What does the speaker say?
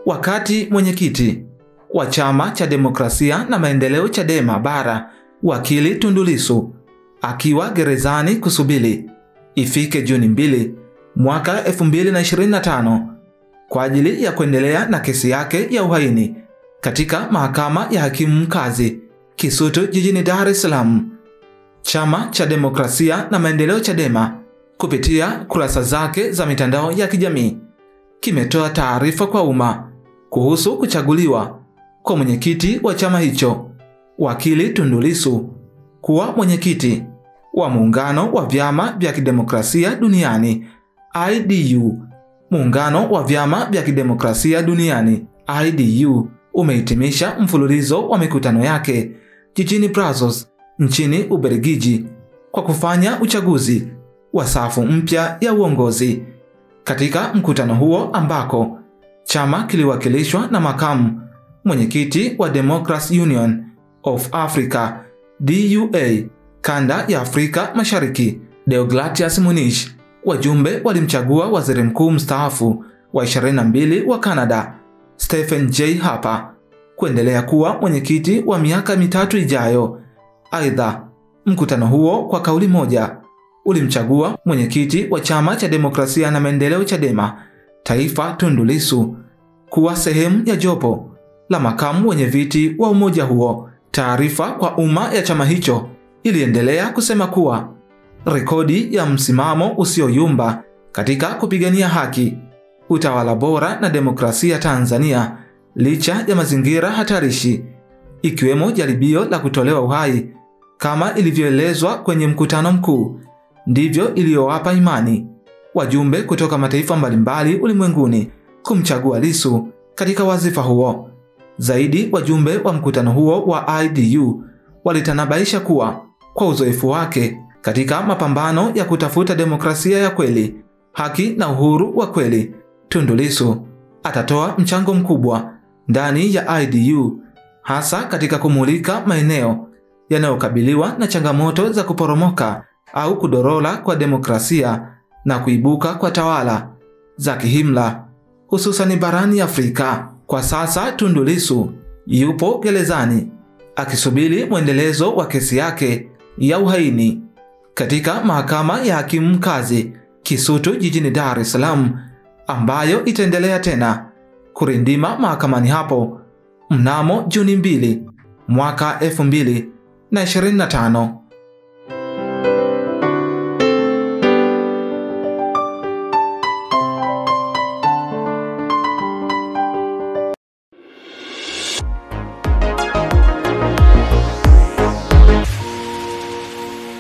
Wakati mwenyekiti wa Chama cha Demokrasia na Maendeleo Chadema Bara, wakili Tundu Lissu, akiwa gerezani kusubiri ifike Juni 2 mwaka 2025 kwa ajili ya kuendelea na kesi yake ya uhaini katika mahakama ya hakimu mkazi Kisutu jijini Dar es Salaam. Chama cha Demokrasia na Maendeleo Chadema kupitia kurasa zake za mitandao ya kijamii kimetoa taarifa kwa umma kuhusu kuchaguliwa kwa mwenyekiti wa chama hicho, wakili Tundu Lissu, kuwa mwenyekiti wa Muungano wa Vyama vya Kidemokrasia Duniani IDU. Muungano wa Vyama vya Kidemokrasia Duniani IDU umehitimisha mfululizo wa mikutano yake jijini Brussels nchini Ubelgiji kwa kufanya uchaguzi wa safu mpya ya uongozi. Katika mkutano huo ambako chama kiliwakilishwa na makamu mwenyekiti wa Democracy Union of Africa DUA kanda ya Afrika Mashariki Deogratias Munich, wajumbe walimchagua waziri mkuu mstaafu wa 22 wa Canada Stephen J. Harper kuendelea kuwa mwenyekiti wa miaka 3 ijayo. Aidha, mkutano huo kwa kauli moja ulimchagua mwenyekiti wa Chama cha Demokrasia na Maendeleo Chadema Taifa Tundu Lissu kuwa sehemu ya jopo la makamu wenye viti wa umoja huo. Taarifa kwa umma ya chama hicho iliendelea kusema kuwa rekodi ya msimamo usioyumba katika kupigania haki, utawala bora na demokrasia Tanzania licha ya mazingira hatarishi, ikiwemo jaribio la kutolewa uhai kama ilivyoelezwa kwenye mkutano mkuu, ndivyo iliyowapa imani wajumbe kutoka mataifa mbalimbali ulimwenguni kumchagua Lissu katika wazifa huo. Zaidi, wajumbe wa mkutano huo wa IDU walitanabaisha kuwa kwa uzoefu wake katika mapambano ya kutafuta demokrasia ya kweli, haki na uhuru wa kweli, Tundu Lissu atatoa mchango mkubwa ndani ya IDU, hasa katika kumulika maeneo yanayokabiliwa na changamoto za kuporomoka au kudorola kwa demokrasia na kuibuka kwa tawala za kihimla hususan barani Afrika. Kwa sasa Tundu Lissu yupo gerezani akisubiri mwendelezo wa kesi yake ya uhaini katika mahakama ya hakimu mkazi Kisutu jijini Dar es Salaam, ambayo itaendelea tena kurindima mahakamani hapo mnamo Juni 2 mwaka 2025.